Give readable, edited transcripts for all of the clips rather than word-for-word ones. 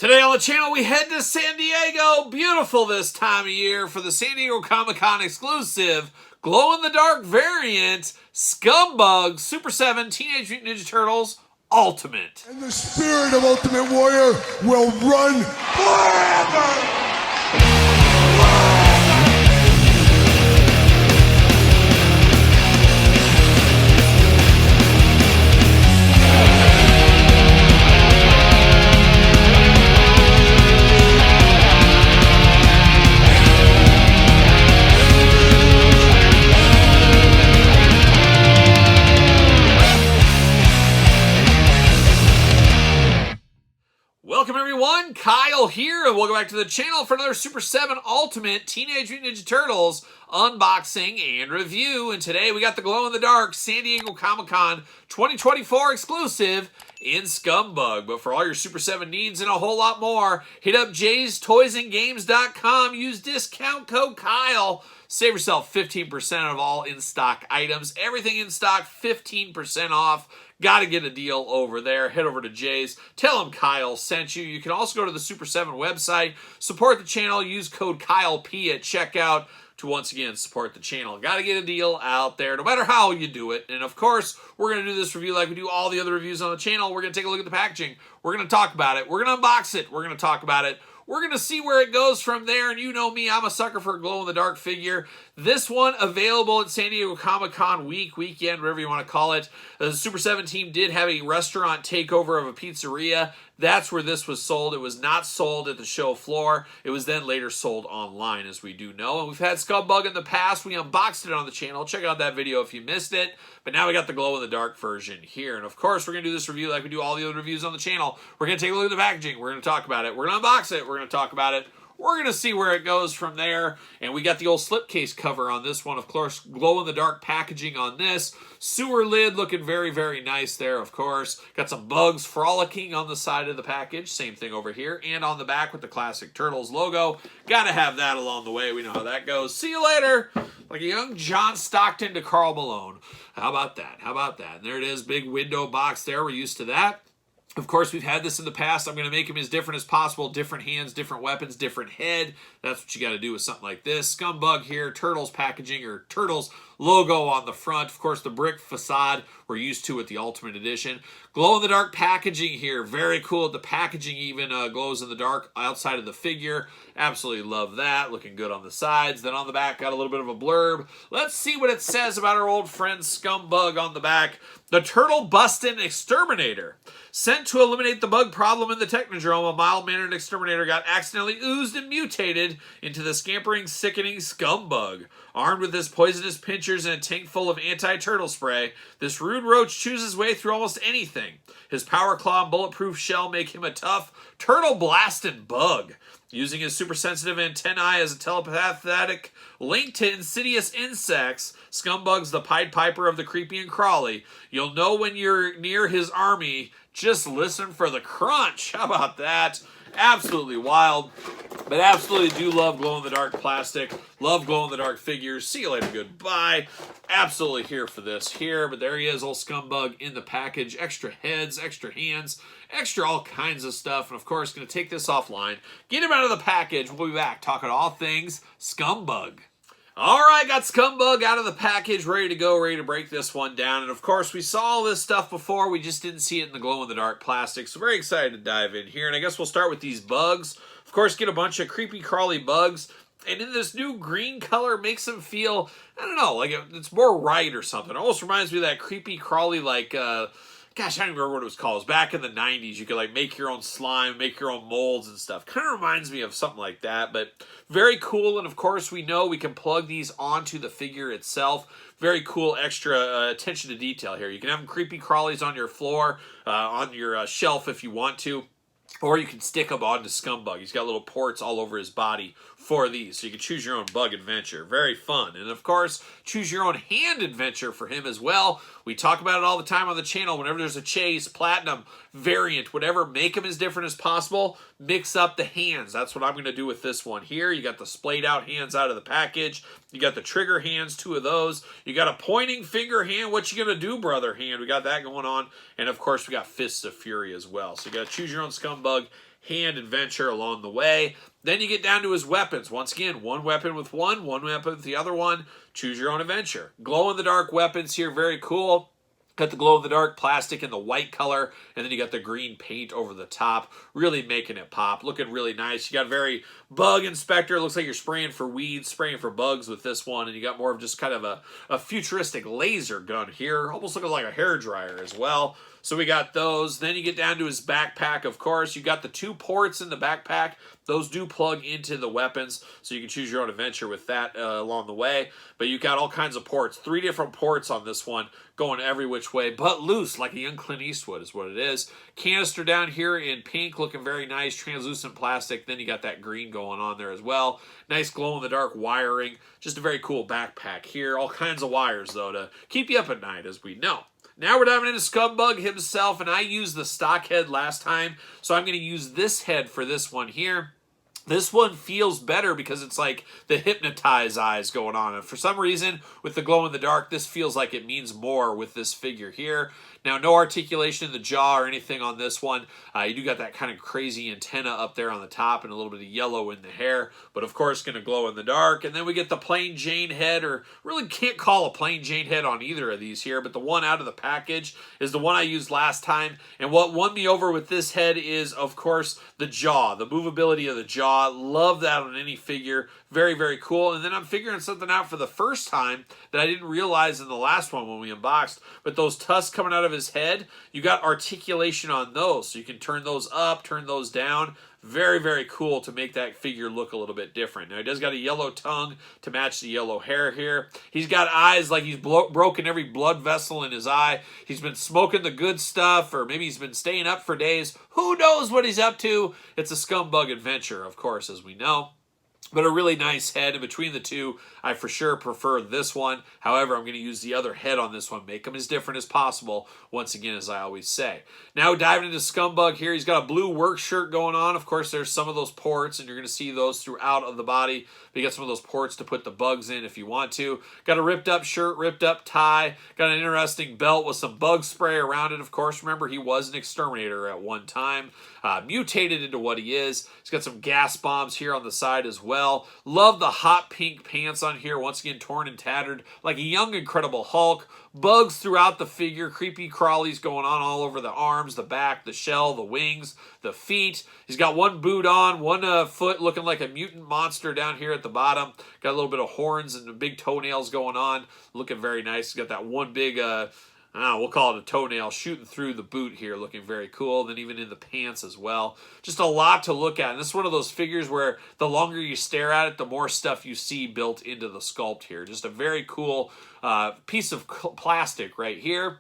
Today on the channel, we head to San Diego. Beautiful this time of year for the San Diego Comic-Con exclusive glow-in-the-dark variant Scumbug Super 7 Teenage Mutant Ninja Turtles Ultimate. And the spirit of Ultimate Warrior will run forever! Welcome everyone, Kyle here, and welcome back to the channel for another Super 7 Ultimate Teenage Mutant Ninja Turtles unboxing and review. And today we got the glow-in-the-dark San Diego Comic-Con 2024 exclusive in Scumbug. But for all your Super 7 needs and a whole lot more, hit up jaystoysandgames.com, use discount code Kyle. Save yourself 15% of all in-stock items. Everything in stock, 15% off. Got to get a deal over there. Head over to Jay's. Tell them Kyle sent you. You can also go to the Super 7 website. Support the channel. Use code KYLEP at checkout to once again support the channel. Got to get a deal out there no matter how you do it. And of course, we're going to do this review like we do all the other reviews on the channel. We're going to take a look at the packaging. We're going to talk about it. We're going to unbox it. We're going to talk about it. We're going to see where it goes from there, and you know me, I'm a sucker for a glow-in-the-dark figure. This one available at San Diego Comic-Con weekend, whatever you want to call it. The Super 7 team did have a restaurant takeover of a pizzeria. That's where this was sold. It was not sold at the show floor. It was then later sold online, as we do know. And we've had Scumbug in the past. We unboxed it on the channel. Check out that video if you missed it. But now we got the glow-in-the-dark version here. And of course, we're going to do this review like we do all the other reviews on the channel. We're going to take a look at the packaging. We're going to talk about it. We're going to unbox it. We're going to talk about it. We're going to see where it goes from there. And we got the old slipcase cover on this one. Of course, glow-in-the-dark packaging on this. Sewer lid looking very, very nice there, of course. Got some bugs frolicking on the side of the package. Same thing over here. And on the back with the classic Turtles logo. Got to have that along the way. We know how that goes. See you later. Like a young John Stockton to Karl Malone. How about that? How about that? And there it is. Big window box there. We're used to that. Of course, we've had this in the past. I'm going to make him as different as possible. Different hands, different weapons, different head. That's what you got to do with something like this. Scumbug here, Turtles packaging, or Turtles logo on the front. Of course, the brick facade we're used to with the Ultimate Edition. Glow-in-the-dark packaging here. Very cool. The packaging even glows in the dark outside of the figure. Absolutely love that. Looking good on the sides. Then on the back, got a little bit of a blurb. Let's see what it says about our old friend Scumbug on the back. The Turtle Bustin' Exterminator. Sent to eliminate the bug problem in the Technodrome, a mild-mannered exterminator got accidentally oozed and mutated into the scampering, sickening Scumbug. Armed with his poisonous pinchers and a tank full of anti-turtle spray, this rude roach chews his way through almost anything. His power claw and bulletproof shell make him a tough, turtle-blasting bug. Using his super-sensitive antennae as a telepathic link to insidious insects, Scumbug's the Pied Piper of the creepy and crawly. You'll know when you're near his army. Just listen for the crunch. How about that? Absolutely wild. But absolutely do love glow-in-the-dark plastic. Love glow-in-the-dark figures. See you later. Goodbye. Absolutely here for this here. But there he is, old Scumbug in the package. Extra heads, extra hands, extra all kinds of stuff. And of course, going to take this offline. Get him out of the package. We'll be back talking all things Scumbug. All right, got Scumbug out of the package, ready to go, ready to break this one down. And of course, we saw all this stuff before. We just didn't see it in the glow-in-the-dark plastic. So very excited to dive in here. And I guess we'll start with these bugs. Of course, get a bunch of creepy, crawly bugs. And in this new green color, makes them feel, I don't know, like it's more right or something. It almost reminds me of that creepy, crawly, like, gosh, I don't remember what it was called. It was back in the 90s. You could like make your own slime, make your own molds and stuff. Kind of reminds me of something like that, but very cool. And of course, we know we can plug these onto the figure itself. Very cool extra attention to detail here. You can have them creepy crawlies on your floor, on your shelf if you want to. Or you can stick them onto Scumbug. He's got little ports all over his body for these. So you can choose your own bug adventure. Very fun. And of course, choose your own hand adventure for him as well. We talk about it all the time on the channel. Whenever there's a chase, platinum, variant, whatever, make them as different as possible. Mix up the hands. That's what I'm going to do with this one here. You got the splayed out hands out of the package. You got the trigger hands, 2 of those. You got a pointing finger hand. What you going to do, brother hand? We got that going on. And of course, we got Fists of Fury as well. So you got to choose your own Scumbug hand adventure along the way. Then you get down to his weapons. Once again, one weapon with one weapon with the other one. Choose your own adventure. Glow-in-the-dark weapons here, very cool. Got the glow-in-the-dark plastic in the white color, and then you got the green paint over the top, really making it pop. Looking really nice. You got very bug inspector. It looks like you're spraying for weeds, spraying for bugs with this one, and you got more of just kind of a futuristic laser gun here, almost looking like a hairdryer as well. So we got those. Then you get down to his backpack, of course. You got the 2 ports in the backpack. Those do plug into the weapons, so you can choose your own adventure with that along the way. But you got all kinds of ports. 3 different ports on this one, going every which way, but loose, like a young Clint Eastwood is what it is. Canister down here in pink, looking very nice, translucent plastic. Then you got that green going on there as well. Nice glow-in-the-dark wiring. Just a very cool backpack here. All kinds of wires, though, to keep you up at night, as we know. Now we're diving into Scumbug himself, and I used the stock head last time, so I'm going to use this head for this one here. This one feels better because it's like the hypnotize eyes going on. And for some reason, with the glow-in-the-dark, this feels like it means more with this figure here. Now, no articulation in the jaw or anything on this one. You do got that kind of crazy antenna up there on the top and a little bit of yellow in the hair. But, of course, going to glow in the dark. And then we get the plain Jane head, or really can't call a plain Jane head on either of these here. But the one out of the package is the one I used last time. And what won me over with this head is, of course, the jaw. The movability of the jaw. Love that on any figure. Very, very cool. And then I'm figuring something out for the first time that I didn't realize in the last one when we unboxed. But those tusks coming out of his head, you got articulation on those. So you can turn those up, turn those down. Very, very cool to make that figure look a little bit different. Now, he does got a yellow tongue to match the yellow hair here. He's got eyes like he's broken every blood vessel in his eye. He's been smoking the good stuff, or maybe he's been staying up for days. Who knows what he's up to? It's a Scumbug adventure, of course, as we know. But a really nice head. And between the two, I for sure prefer this one. However, I'm going to use the other head on this one. Make them as different as possible. Once again, as I always say. Now diving into Scumbug here. He's got a blue work shirt going on. Of course, there's some of those ports, and you're going to see those throughout of the body. But you got some of those ports to put the bugs in if you want to. Got a ripped up shirt, ripped up tie. Got an interesting belt with some bug spray around it. Of course, remember, he was an exterminator at one time. Mutated into what he is. He's got some gas bombs here on the side as well. Love the hot pink pants on here. Once again, torn and tattered like a young Incredible Hulk. Bugs throughout the figure. Creepy crawlies going on all over the arms, the back, the shell, the wings, the feet. He's got one boot on, one foot looking like a mutant monster down here at the bottom. Got a little bit of horns and big toenails going on. Looking very nice. He's got that one big... we'll call it a toenail shooting through the boot here, looking very cool. Then even in the pants as well. Just a lot to look at. And this is one of those figures where the longer you stare at it, the more stuff you see built into the sculpt here. Just a very cool piece of plastic right here.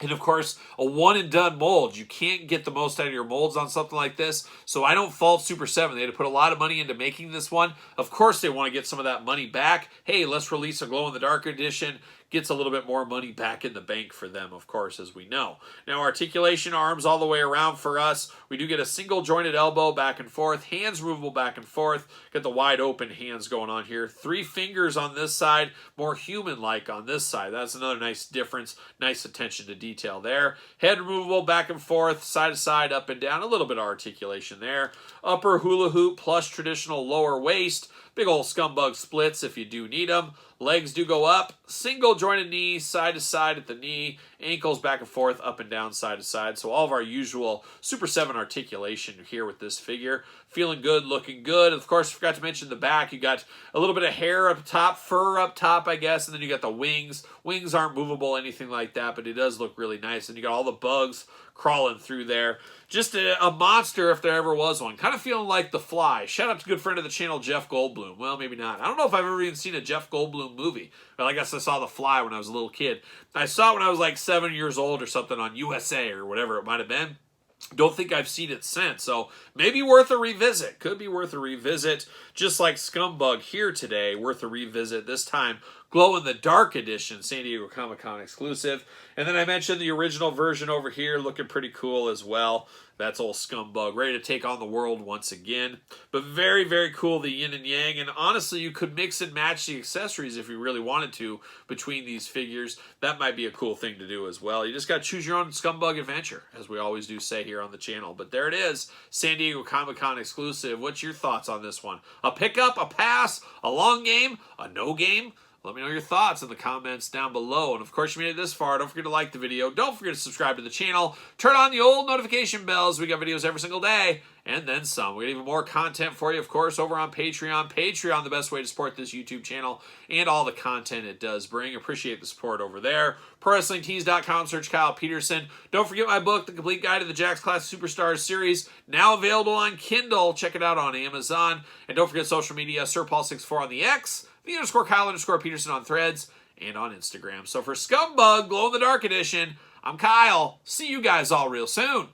And of course, a one and done mold. You can't get the most out of your molds on something like this. So I don't fault Super 7. They had to put a lot of money into making this one. Of course, they want to get some of that money back. Hey, let's release a glow-in-the-dark edition. Gets a little bit more money back in the bank for them, of course, as we know. Now, articulation arms all the way around for us. We do get a single jointed elbow back and forth. Hands removable back and forth. Got the wide open hands going on here. 3 fingers on this side. More human-like on this side. That's another nice difference. Nice attention to detail there. Head removable back and forth. Side to side, up and down. A little bit of articulation there. Upper hula hoop plus traditional lower waist. Big old Scumbug splits if you do need them. Legs do go up. Single jointed knee, side to side at the knee. Ankles back and forth, up and down, side to side. So all of our usual Super 7 articulation here with this figure. Feeling good, looking good. Of course, forgot to mention the back. You got a little bit of hair up top, fur up top, I guess. And then you got the wings. Wings aren't movable, anything like that, but it does look really nice. And you got all the bugs crawling through there. Just a monster if there ever was one. Kind of feeling like The Fly. Shout out to good friend of the channel, Jeff Goldblum. Well, maybe not. I don't know if I've ever even seen a Jeff Goldblum movie. Well, I guess I saw The Fly when I was a little kid. I saw it when I was like 7 years old or something on USA or whatever it might have been. Don't think I've seen it since, so maybe worth a revisit. Could be worth a revisit, just like Scumbug here today, worth a revisit. This time, glow-in-the-dark edition, San Diego Comic-Con exclusive. And then I mentioned the original version over here, looking pretty cool as well. That's old Scumbug, ready to take on the world once again. But very, very cool, the yin and yang. And honestly, you could mix and match the accessories if you really wanted to between these figures. That might be a cool thing to do as well. You just got to choose your own Scumbug adventure, as we always do say here on the channel. But there it is, San Diego Comic-Con exclusive. What's your thoughts on this one? A pickup, a pass, a long game, a no game? Let me know your thoughts in the comments down below. And of course, you made it this far. Don't forget to like the video. Don't forget to subscribe to the channel. Turn on the old notification bells. We got videos every single day. And then some. We got even more content for you, of course, over on Patreon. Patreon, the best way to support this YouTube channel and all the content it does bring. Appreciate the support over there. ProWrestlingTees.com, search Kyle Peterson. Don't forget my book, The Complete Guide to the Jakks Classic Superstars series, now available on Kindle. Check it out on Amazon. And don't forget social media, SirPaul64 on the X, _Kyle_Peterson on Threads, and on Instagram. So for Scumbug, Glow in the Dark Edition, I'm Kyle. See you guys all real soon.